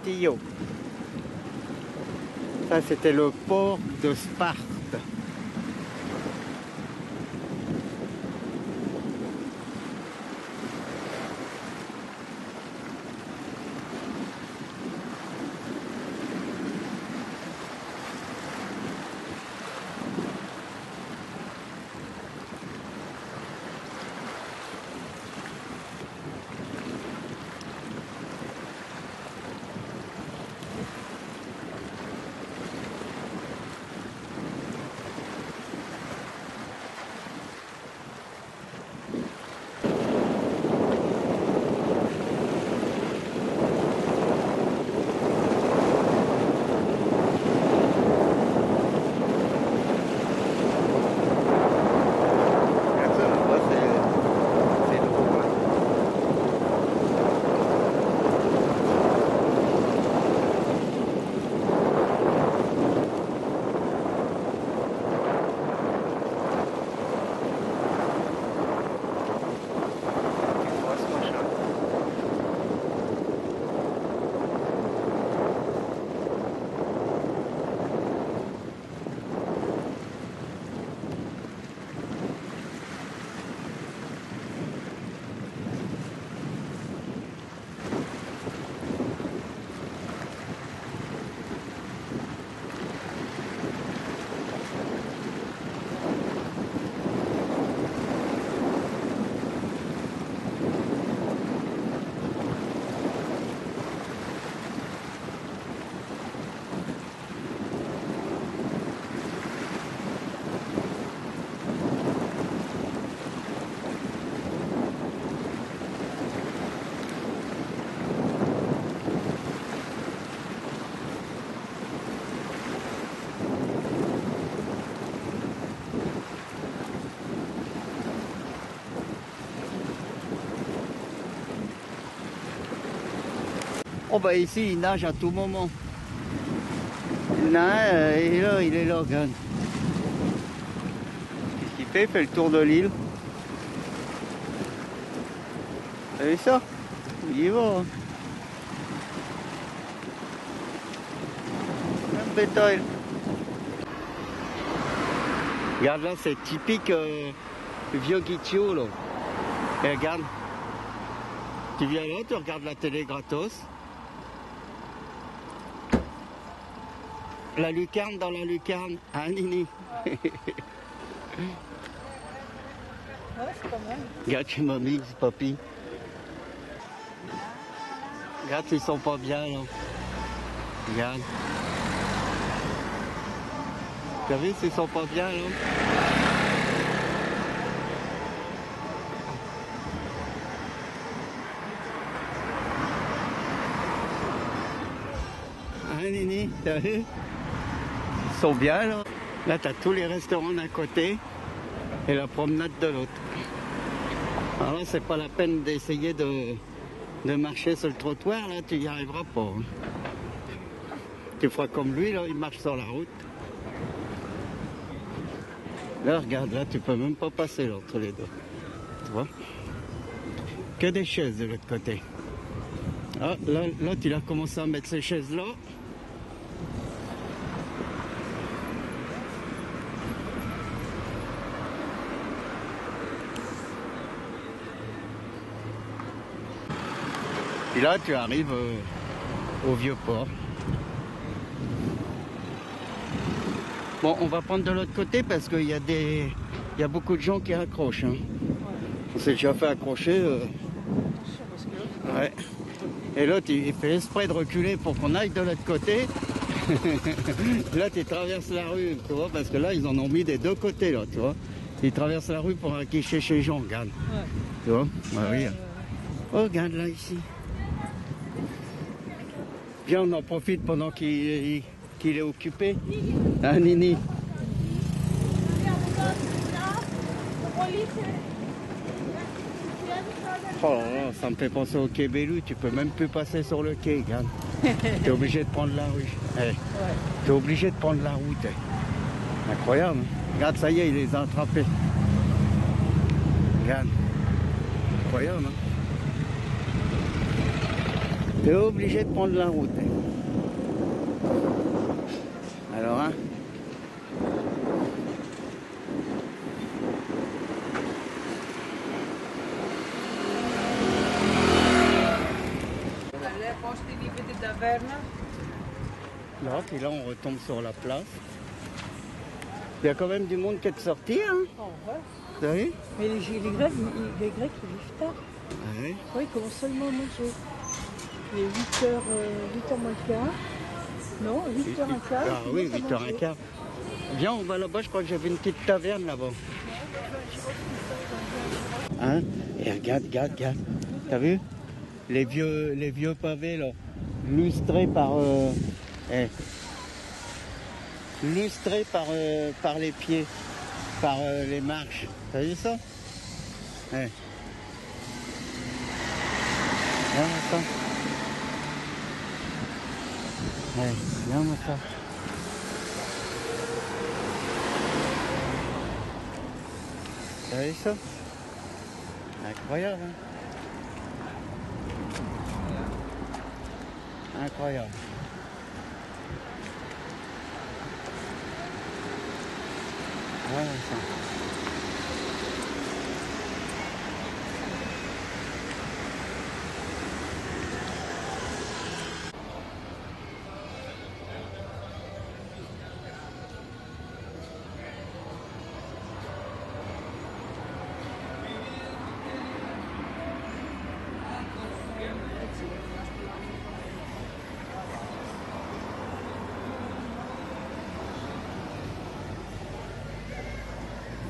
Castillo. Ça, c'était le port de Sparte. Oh bah ici il nage à tout moment. Il y en a un, il est là, regarde. Qu'est-ce qu'il fait? Il fait le tour de l'île. Vous avez vu ça? Il y va. Hein. Un bétail. Regarde là, c'est typique vieux Guiccio là. Et regarde. Tu viens là, tu regardes la télé gratos. La lucarne dans la lucarne. Hein, Nini? Ouais, c'est pas mal. Regarde chez mamie, papy. Regarde, ils sont pas bien là. Regarde. T'as vu s'ils sont pas bien là? Hein, Nini? T'as vu? Ils sont bien là. Là, t'as tous les restaurants d'un côté et la promenade de l'autre. Alors là, c'est pas la peine d'essayer de marcher sur le trottoir, là, tu y arriveras pas. Hein. Tu feras comme lui, là, il marche sur la route. Là, regarde, là, tu peux même pas passer là, entre les deux. Tu vois? Que des chaises de l'autre côté. Ah, là, il a commencé à mettre ces chaises là. Et là, tu arrives au vieux port. Bon, on va prendre de l'autre côté parce qu'il y a beaucoup de gens qui accrochent. Hein. Ouais. On s'est déjà fait accrocher. Ouais. Et l'autre, il fait exprès de reculer pour qu'on aille de l'autre côté. Là, tu traverses la rue, tu vois, parce que là, ils en ont mis des deux côtés, là, tu vois. Ils traversent la rue pour acquicher chez les gens, regarde. Ouais. Tu vois? Oui. Oh, regarde là, ici. Viens, on en profite pendant qu'il est occupé. Hein, Nini? Oh là là, ça me fait penser au quai Bellu. Tu peux même plus passer sur le quai, regarde. Tu es obligé de prendre la rue. Hey. Ouais. Tu es obligé de prendre la route. Hey. Incroyable. Hein? Regarde, ça y est, il les a attrapés. Regarde. Incroyable. Hein? T'es obligé de prendre la route. Alors, hein. Là, puis là, on retombe sur la place. Il y a quand même du monde qui est sorti, hein. Oh, ouais. Vous savez? Mais les Grecs, ils vivent tard. Ah oui. Oui, ils commencent seulement à manger. Il est 8h moins le quart. Non, 8h15. Ah oui, 8h15. Viens, on va là-bas, je crois que j'avais une petite taverne là-bas. Hein? Et regarde. T'as vu? Les vieux pavés là, lustrés par lustrés par les pieds, par les marches. T'as vu ça? Ouais. Regarde ça. Ouais, regarde ça. T'as vu ça? Incroyable, hein? Incroyable. Voilà ça.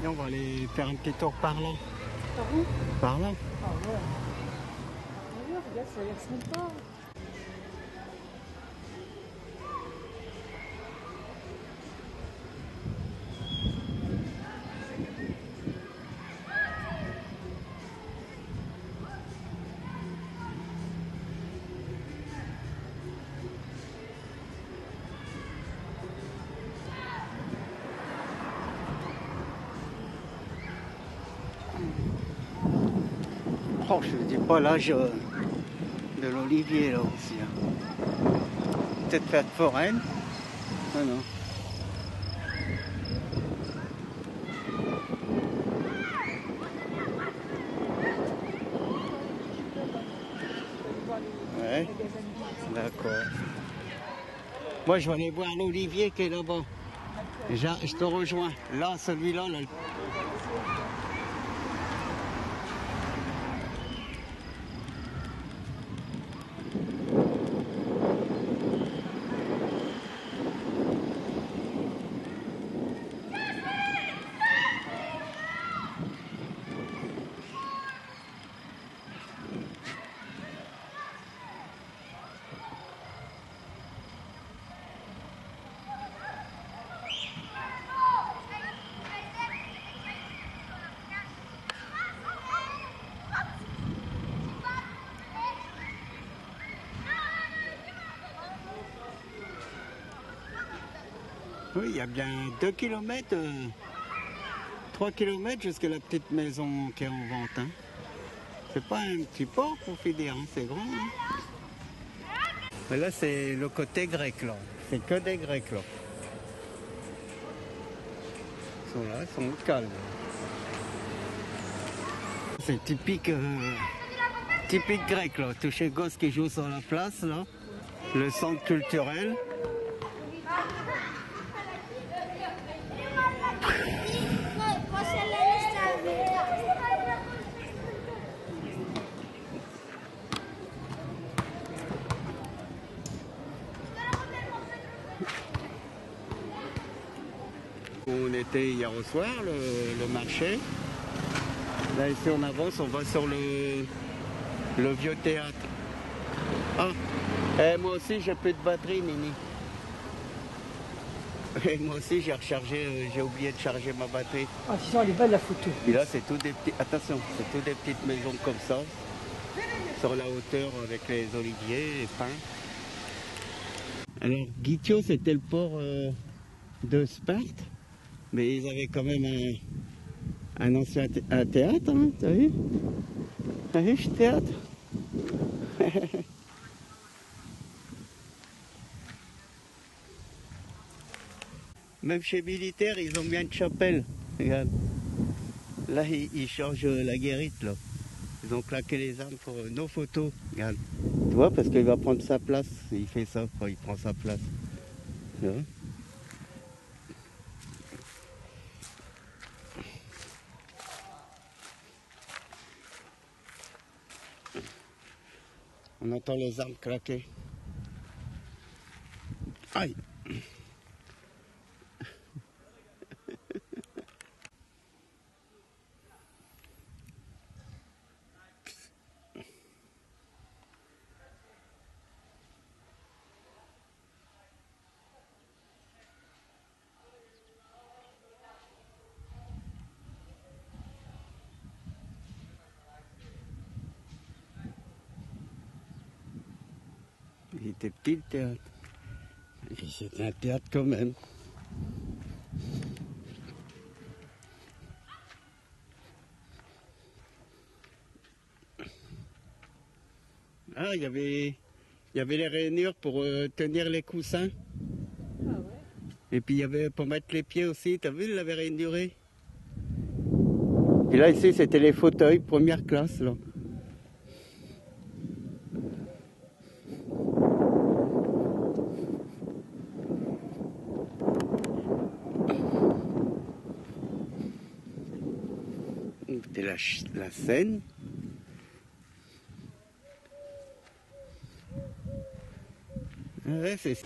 Et on va aller faire un petit tour par là. Par où? Par là. Ah ouais. Ah ouais, regarde, ça a l'air sympa. Oh, je ne dis pas l'âge de l'olivier là aussi. Hein. Peut-être fête foraine. Ah non. Ouais. D'accord. Moi je vais aller voir l'olivier qui est là-bas. Je te rejoins. Là, celui-là, là. Oui, il y a bien 2 km, 3 km jusqu'à la petite maison qui est en vente. Hein. C'est pas un petit port pour finir, hein, c'est grand. Hein. Mais là, c'est le côté grec, là. C'est que des Grecs, là. Ils sont là, ils sont au calme. C'est typique, typique grec, là. Tous ces gosses qui jouent sur la place, là. Le centre culturel. On était hier au soir, le marché. Là, ici, on avance, on va sur le vieux théâtre. Ah, moi aussi, j'ai plus de batterie, Nini. Et moi aussi, j'ai rechargé, j'ai oublié de charger ma batterie. Ah, sinon, elle est belle la photo. Et là, c'est tout des petits, attention, c'est tout des petites maisons comme ça, sur la hauteur avec les oliviers, les pins. Alors, Gythio, c'était le port de Sparte, mais ils avaient quand même un ancien théâtre, hein, t'as vu? T'as vu ce théâtre? Même chez militaires, ils ont bien une chapelle. Regarde. Là, ils changent la guérite, là. Ils ont claqué les armes pour nos photos. Regarde. Tu vois, parce qu'il va prendre sa place. Il fait ça, quand il prend sa place. Tu vois. On entend les armes claquer. Aïe! Il était petit le théâtre. Et c'était un théâtre quand même. Ah, il y avait les rainures pour tenir les coussins. Ah ouais. Et puis il y avait pour mettre les pieds aussi. T'as vu, il l'avait rainuré. Et là, ici, c'était les fauteuils, première classe, là. C'était la Seine. Ouais, c'est...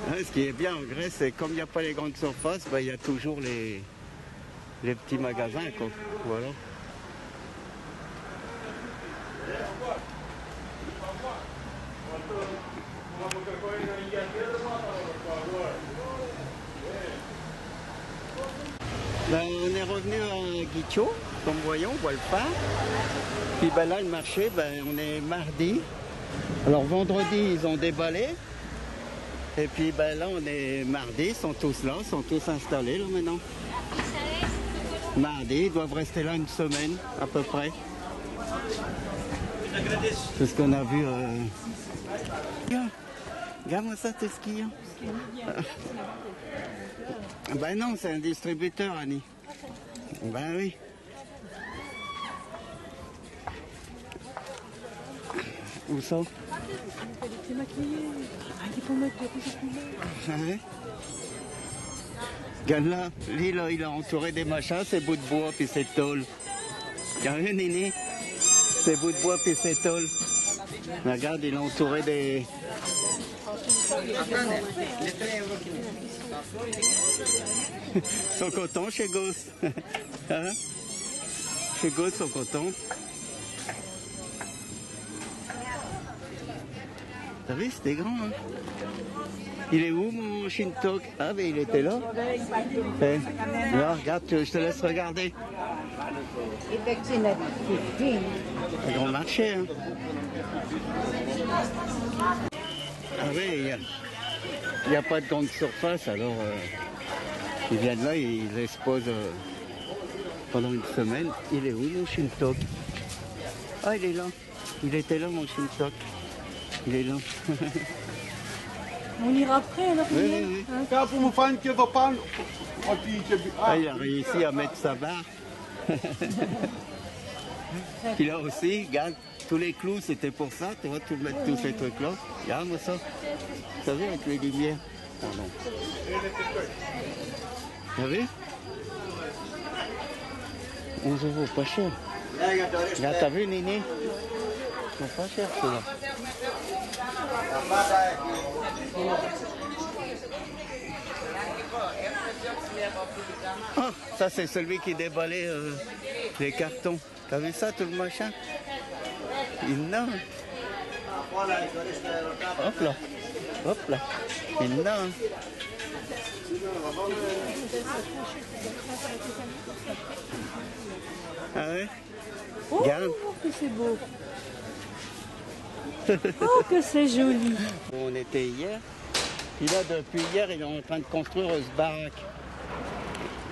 Ouais, ce qui est bien en Grèce, c'est comme il n'y a pas les grandes surfaces, bah, il y a toujours les petits magasins, quoi. Voilà. Ben, on est revenu à Guiccio, comme voyons, on voit le phare. Puis ben, là, le marché, ben, on est mardi. Alors vendredi, ils ont déballé. Et puis ben, là, on est mardi, ils sont tous là, ils sont tous installés là maintenant. Mardi, ils doivent rester là une semaine à peu près. C'est ce qu'on a vu. Regarde-moi ça, tout ce qu'il y a. Ben non, c'est un distributeur, Annie. Ben oui. Où ça? C'est maquillé. Il faut mettre des couleurs. Ouais. Regarde là, lui là, il a entouré des machins, ces bouts de bois puis ces tôles. Regarde, Nini, ces bouts de bois puis ces tôles. Regarde, il a entouré des... Ils sont contents chez Goss. Hein? Chez Goss, ils sont contents. T'as vu, c'était grand, hein? Il est où mon Shintok? Ah, mais il était là. Eh, là, regarde, je te laisse regarder. Un grand marché, hein? Ah oui, il n'y a pas de grande surface, alors ils viennent là, ils exposent pendant une semaine. Il est où mon Shintok? Ah, il est là. Il était là, mon Shintok. Il est là. On ira après alors. Oui, oui, oui. Ah, il a réussi à mettre sa barre. Puis là aussi, regarde, tous les clous, c'était pour ça, tu vois, tout mettre tous ces trucs-là. Regarde-moi ça. T'as vu avec les lumières? Pardon. T'as vu? 11 €, pas cher. Regarde, t'as vu, Nini? Ils sont pas chers, ceux-là. Ah, ça c'est celui qui déballait les cartons. T'as vu ça, tout le machin? Énorme. Hop là. Hop là. Énorme. Ah ouais? Oh, Regarde. que c'est beau. Oh, que c'est joli. On était hier. Puis là, depuis hier, ils sont en train de construire ce baraque.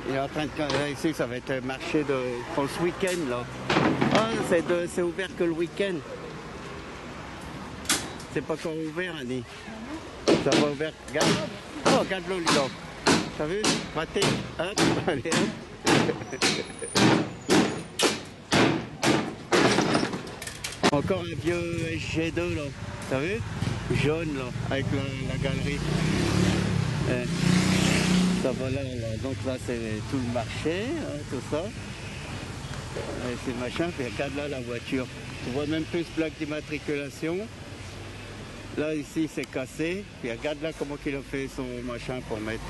Il est en train de... Ici, ça va être un marché pour ce week-end, là. Ah, c'est ouvert que le week-end. C'est pas encore ouvert, Annie. Ça va ouvert. Regarde. Oh, regarde-le, là. t'as vu? Pratique. Hop, allez, hop. Encore un vieux SG2 là, t'as vu? Jaune là, avec la galerie. Ça va là, là. Donc là c'est tout le marché, hein, tout ça. Et c'est machin, puis regarde là la voiture. Tu vois même plus plaque d'immatriculation. Là ici c'est cassé, puis regarde là comment il a fait son machin pour mettre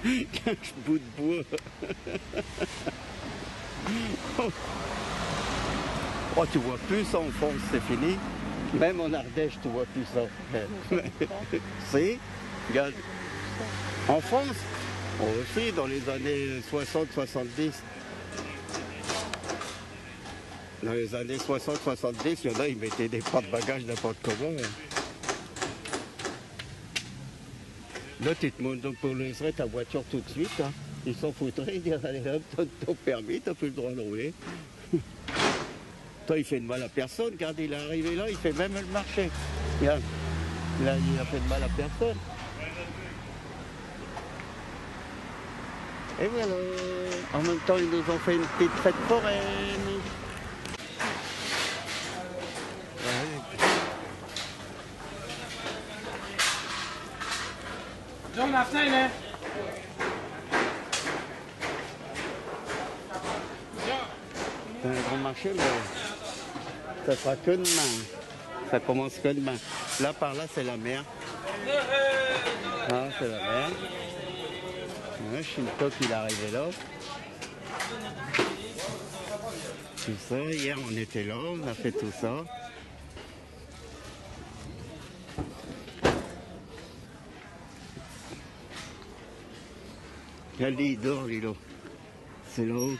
15 bouts de bois. Oh, tu vois plus ça en France, c'est fini. Même en Ardèche, tu vois plus ça. Si, regarde. En France, aussi dans les années 60-70. Dans les années 60-70, il y en a, ils mettaient des porte-bagages n'importe comment. Là, tu te montres donc pour laisser ta voiture tout de suite. Hein. Ils s'en foutraient, ils disent, allez là, t'as ton permis, t'as plus le droit de rouler. Toi, il fait de mal à personne. Regarde, il est arrivé là, il fait même le marché. Regarde, là, il a fait de mal à personne. Et voilà. En même temps, ils nous ont fait une petite fête foraine. John, la scène, hein? C'est un grand marché, mais ça sera que demain. Ça commence que demain. Là, par là, c'est la mer. Ah, c'est la mer. Ouais, Shinto, il est arrivé là. Tout ça, hier, on était là, on a fait tout ça. Regarde, il dort, lui, là. C'est là-haut.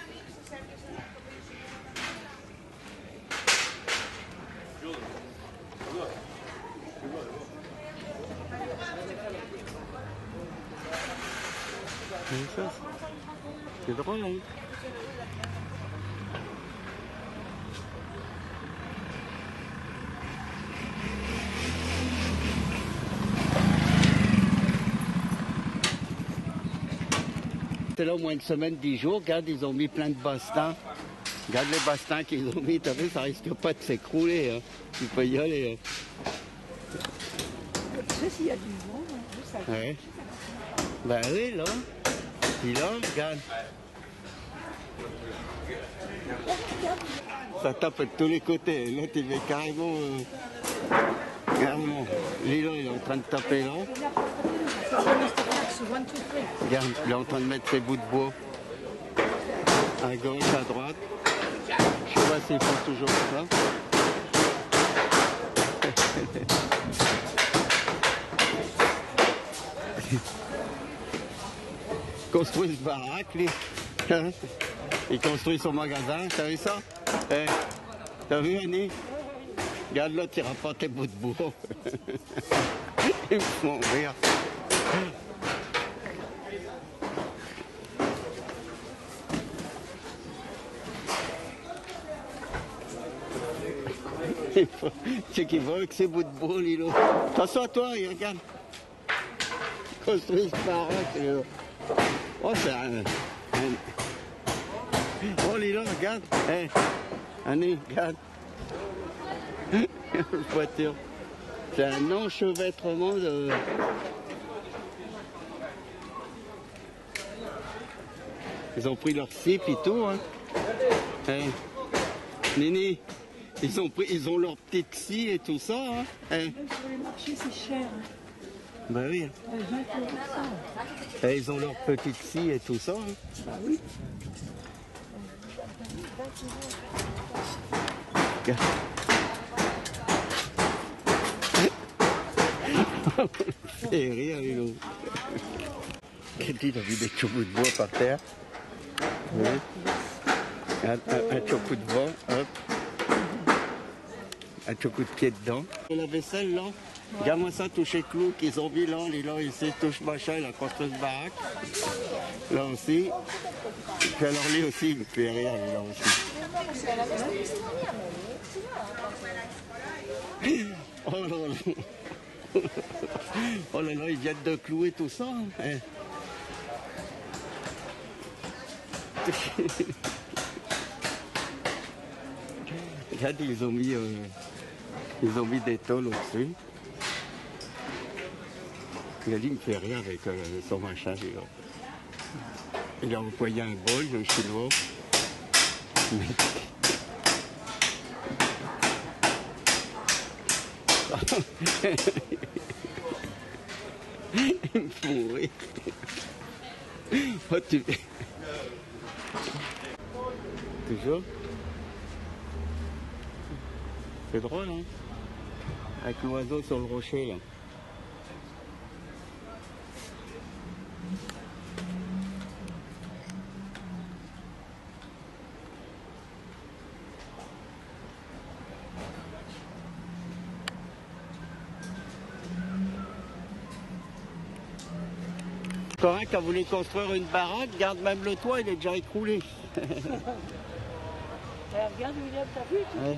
C'est drôle, hein? C'est là au moins une semaine, 10 jours. Regarde, ils ont mis plein de bastins. Regarde les bastins qu'ils ont mis, t'as vu, ça risque pas de s'écrouler. Hein. Tu peux y aller. Hein. Tu sais s'il y a du vent, hein, ça... Ouais. Ben oui, là. Puis là, regarde. Ça tape de tous les côtés. Là, tu mets carrément... carrément. Lui, là, il est en train de taper là. Regarde, il est en train de mettre ses bouts de bois. À gauche, à droite. Je sais pas s'ils font toujours ça. Construit ce baraque, lui. Il construit son magasin, t'as vu ça? Eh, t'as vu, Annie? Regarde là, tu rapportes tes bouts de bois. Ils me font rire. C'est qu'il va avec ses bouts de bois, lui, là. Attention à toi, il regarde. Construit ce baraque, lui, là. Oh, c'est un... Oh, lui, là, regarde. Hé, Annie, regarde. Voiture. C'est un enchevêtrement de... Ils ont pris leur cipe et tout, hein. Hey. Nini, ils ont leur petite scie et tout ça, hein. Hey. Même sur les marchés, c'est cher. Hein. Ben oui. 20 euros ça. Et ils ont leur petite scie et tout ça, hein. Bah oui. Regarde. C'est rire, Lilo. Il a vu des choucous de bois par terre. Oui. Un choucou de bois, hop. Un choucou de pied dedans. La vaisselle, là. Regarde-moi ça, toucher clou qu'ils ont mis là, là, ici, touche machin, il a construit une baraque. Là aussi. Puis alors lui aussi, il me fait rire, là aussi. Oh là là. Oh là là, ils viennent de clouer tout ça. Hein. Regarde, ils ont mis des tôles au-dessus. Il a dit, il me fait rien avec son machin. Il a employé un bol, le chinois. Il me fout rire. Oh, Toujours. C'est drôle, hein? Avec l'oiseau sur le rocher, là. Quand un qui a voulu construire une baraque, regarde, même le toit, il est déjà écroulé. Regarde William, t'as vu? Ouais.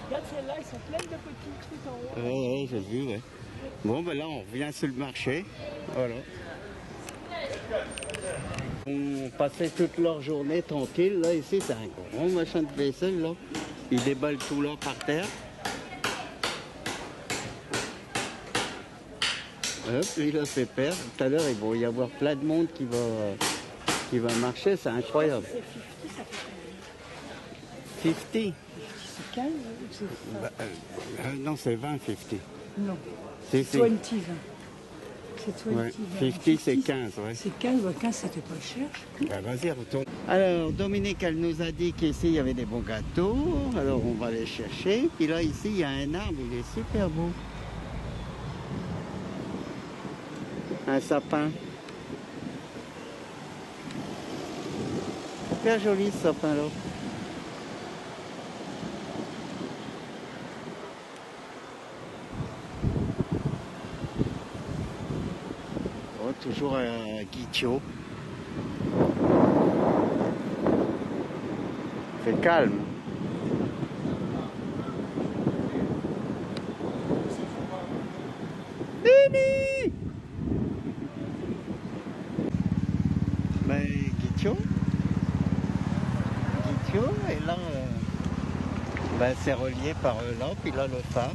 Regarde celles-là, ils sont pleines de petits trucs en haut. Ouais, j'ai vu, ouais. Bon, ben là, on revient sur le marché. Voilà. On passait toute leur journée tranquille. Là, ici, c'est un grand machin de vaisselle, là. Ils déballent tout là par terre. Hop, il a fait perdre. Tout à l'heure, il va y avoir plein de monde qui va marcher. C'est incroyable. C'est 50, ça fait combien? 50? C'est 15 ou c'est non, c'est 20, 50. Non. C'est 20, 20. C'est 20. Ouais. 50, c'est 15, ouais. C'est 15, 15, c'était pas cher. Ben, vas-y, retourne. Alors, Dominique, elle nous a dit qu'ici, il y avait des bons gâteaux. Alors, on va les chercher. Puis là, ici, il y a un arbre, il est super beau. Un sapin. Super joli, ce sapin-là. Oh, toujours un guichot. C'est calme. Nini! Ben, guichot. Guichot, et là, ben, c'est relié par là, puis là, le phare.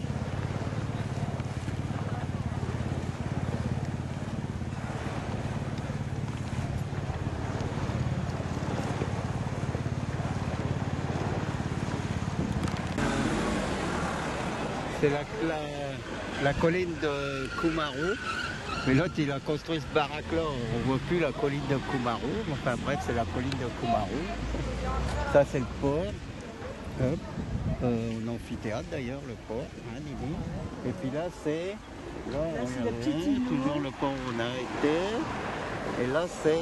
C'est la colline de Kumaru. Mais l'autre, il a construit ce baraque-là. On ne voit plus la colline de Kumaru. Enfin bref, c'est la colline de Kumaru. Ça, c'est le port. Hop. Un amphithéâtre d'ailleurs, le port. Hein, et puis là, c'est... Là, c'est la petite île. toujours le port où on a été. Et là, c'est...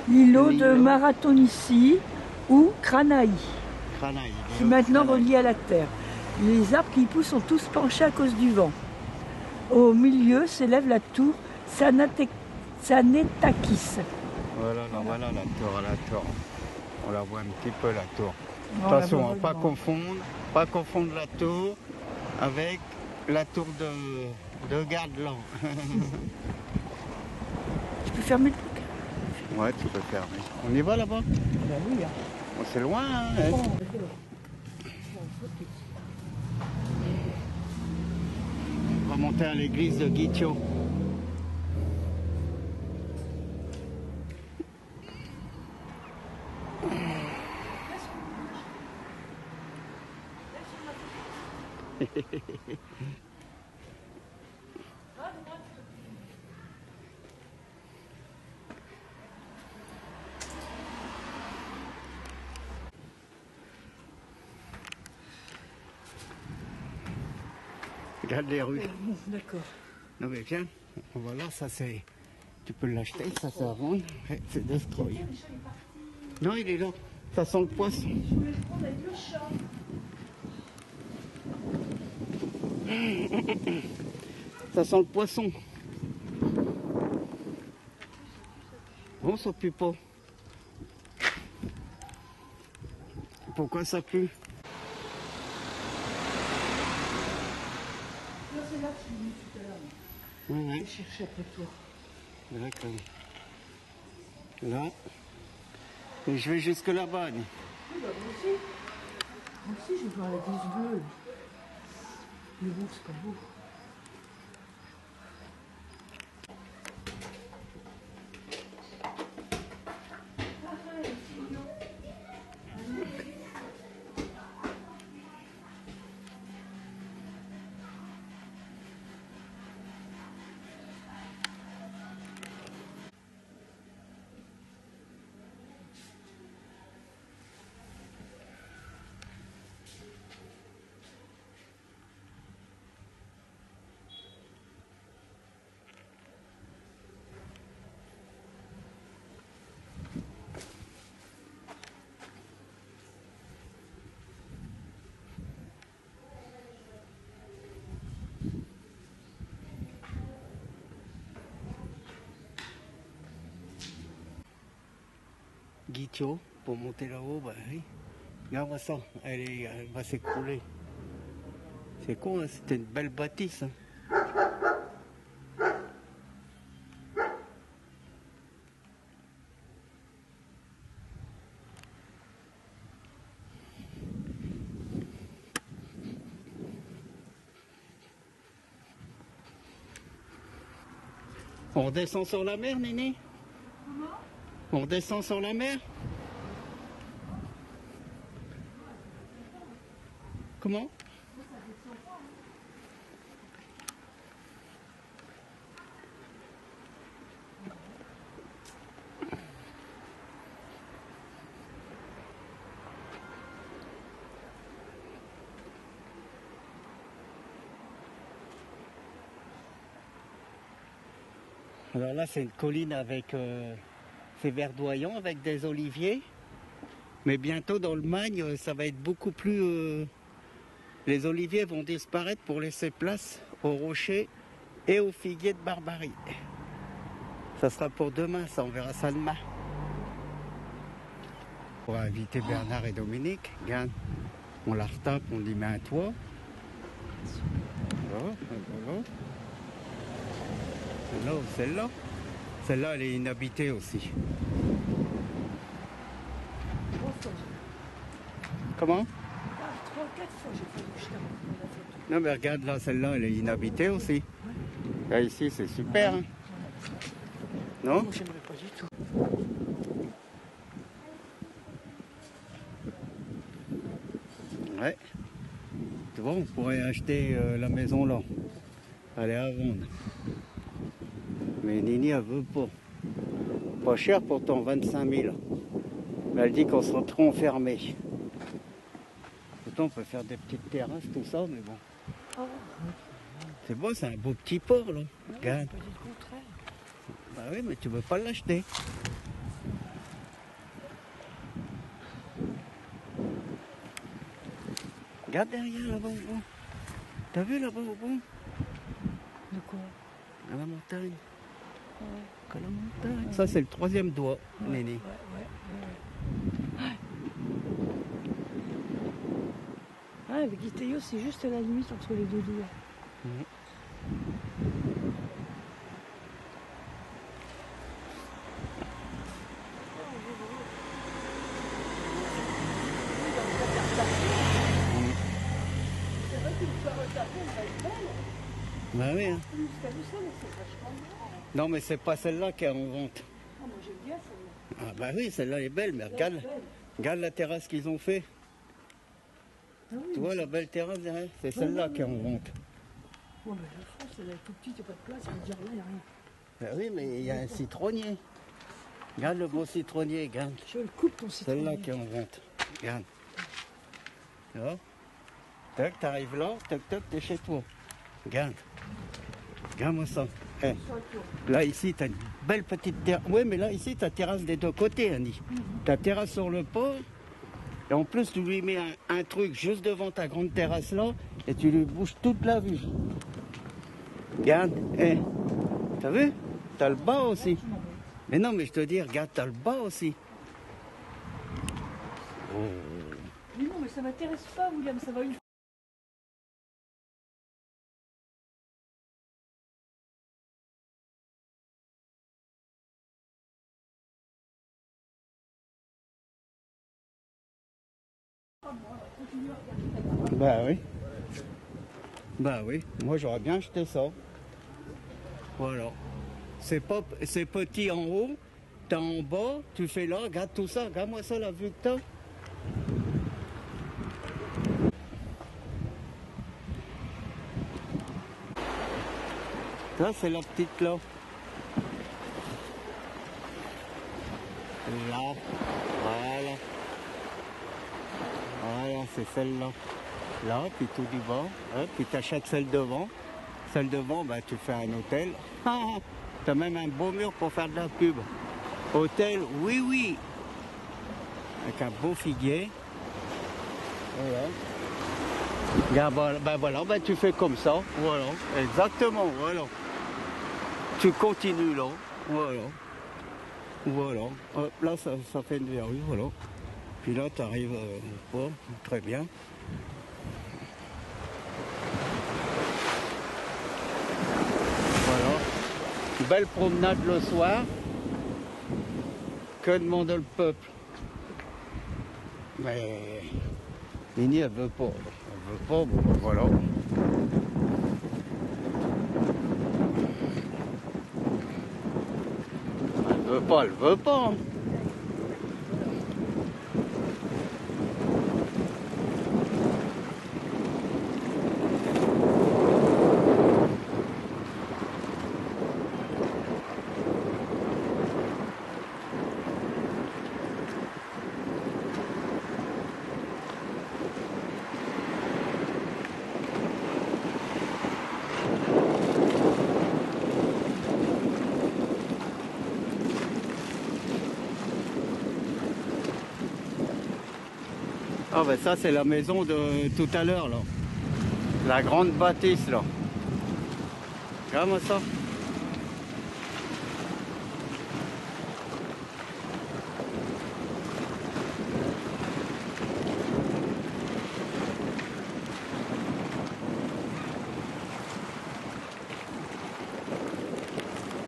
L'îlot de Marathonici ou Kranaï. Kranaï. Qui est maintenant relié à la terre. Les arbres qui y poussent sont tous penchés à cause du vent. Au milieu s'élève la tour Tsanetakis. Voilà la tour. On la voit un petit peu, la tour. Attention, pas confondre la tour avec la tour de Garde-Lan. Tu peux fermer le truc? Ouais, tu peux fermer. On y va là-bas? Ben oui. Hein. Bon, c'est loin, hein? On va monter à l'église de Guichot. Regarde les rues. Bon, d'accord. Non mais viens, on va là, ça c'est... Tu peux l'acheter, ça c'est à vendre. Ouais, c'est Destroy. Non, il est là. Ça sent le poisson. Je voulais le prendre avec le chat. Ça sent le poisson. Bon, ça pue pas. Pourquoi ça pue? Non, c'est c'est là que je suis venue tout à l'heure. Ouais, Je cherchais après toi. d'accord. Là. Et je vais jusque là-bas, Annie. Oui, bah, moi aussi. Moi aussi, je vais voir la grise bleue. Le beau, c'est pas beau. Guitio, pour monter là-haut, bah oui. Regarde-moi ça, elle va s'écrouler. C'est con, hein, c'était une belle bâtisse. Hein. On redescend sur la mer, Néné? Comment? On redescend sur la mer? Comment? Alors là, c'est une colline avec... c'est verdoyant avec des oliviers. Mais bientôt, dans le Magne, ça va être beaucoup plus... les oliviers vont disparaître pour laisser place aux rochers et aux figuiers de Barbarie. Ça sera pour demain, ça, on verra ça demain. On va inviter Bernard et Dominique. Regarde, on la retape, on y met un toit. Voilà, voilà. Celle-là ou celle-là. Celle-là, elle est inhabitée aussi. Comment? 3 ou 4 fois, j'ai fait jusqu'à maintenant la photo. Non mais regarde là, celle-là, elle est inhabitée aussi. Là ici, c'est super. Hein. Non? Moi, j'aimerais pas du tout. Ouais. Tu vois, on pourrait acheter la maison là. Elle est à vendre. Mais Nini, elle veut pas. Pas cher pourtant, 25 000. Mais elle dit qu'on sera trop enfermés. Pourtant, on peut faire des petites terrasses, tout ça, mais bon. Oh, C'est beau, c'est un beau petit port là. non, Regarde. pas du contraire. Bah oui, mais tu veux pas l'acheter. Regarde derrière là-bas au bout. T'as vu là-bas au bout? De quoi? À la montagne. Ouais. À la montagne. Ça, c'est le 3e doigt, Néné. Ouais. Ah, avec Itaïo, c'est juste à la limite entre les deux doigts. Mhm. C'est vrai qu'une fois retardée, elle va être belle. Bah oui. Hein. T'as vu ça, mais c'est vachement bien. Non, mais c'est pas celle-là qui est en vente. Ah, moi j'aime bien celle-là. Ah bah oui, celle-là est belle, mais regarde, Elle est belle. regarde la terrasse qu'ils ont fait. Ah oui, Tu mais vois la belle terrasse derrière? C'est celle-là qui est en vente. Ouais, mais la France, elle est tout petite, il n'y a pas de place, elle veut dire là, il n'y a rien. Bah oui, mais il y a un citronnier. Regarde le beau citronnier, regarde. Je le coupe ton citronnier. Celle-là qui est en vente. Regarde. Tu vois? Tac, t'arrives là, tac, tac, t'es chez toi. Regarde. Regarde-moi ça. Eh, là, ici, t'as une belle petite terrasse. Oui, mais là, ici, t'as terrasse des deux côtés, Annie. T'as terrasse sur le port. Et en plus, tu lui mets un truc juste devant ta grande terrasse là. Et tu lui bouges toute la vue. Regarde. Eh, t'as vu? T'as le bas aussi. Mais non, mais je te dis, regarde, t'as le bas aussi. Mais non, mais ça m'intéresse pas, William, ça va une Bah oui. Bah oui, moi j'aurais bien acheté ça. Voilà. C'est petit en haut, t'as en bas, tu fais là, regarde tout ça, regarde-moi ça la vue que t'as. Là c'est la petite là. Là, voilà. Voilà, c'est celle-là. Là, puis tout du bas, hein, puis tu achètes celle devant. Celle devant, bah, tu fais un hôtel. Tu as même un beau mur pour faire de la pub. Hôtel, oui, oui. Avec un beau figuier. Voilà. Regarde, bah, voilà, bah, tu fais comme ça. Voilà, exactement, voilà. Tu continues là. Voilà. Voilà. Hop, là, ça fait une verrue, voilà. Puis là, tu arrives au port, très bien. Voilà. Belle promenade le soir. Que demande le peuple? Mais Nini, elle veut pas. Elle veut pas, bon, voilà. Elle veut pas. Ah ben ça c'est la maison de tout à l'heure là. La grande bâtisse là. Regarde-moi ça.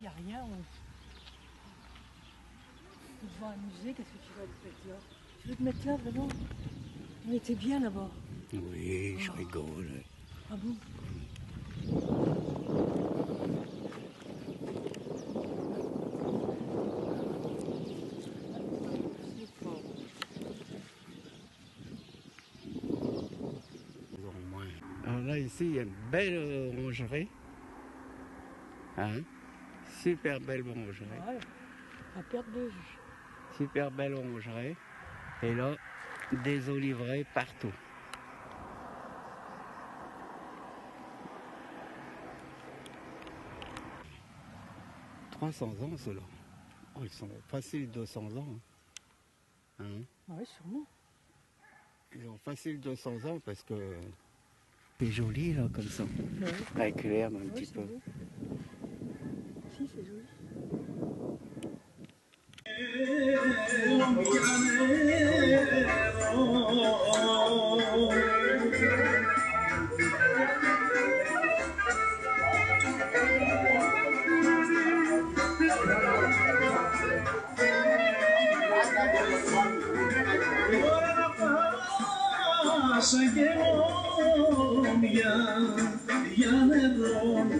Il n'y a rien. Devant un musée, qu'est-ce que tu vas te mettre là? Tu veux te mettre là vraiment? On était bien là-bas. Oui, je rigole. Ah bon? Alors là ici il y a une belle orangerie. Hein? Super belle orangerie. Ouais, à perte de vue. Super belle orangerie. Et là, des oliveraies partout. « 300 ans, ceux-là. Oh, ils sont faciles 200 ans. Hein? Ouais, sûrement. Ils ont facile 200 ans parce que c'est joli, là, comme ça. Ouais. Avec l'herbe un petit peu. Beau. Si, c'est joli. Sangue, oh, minha, minha nevrona.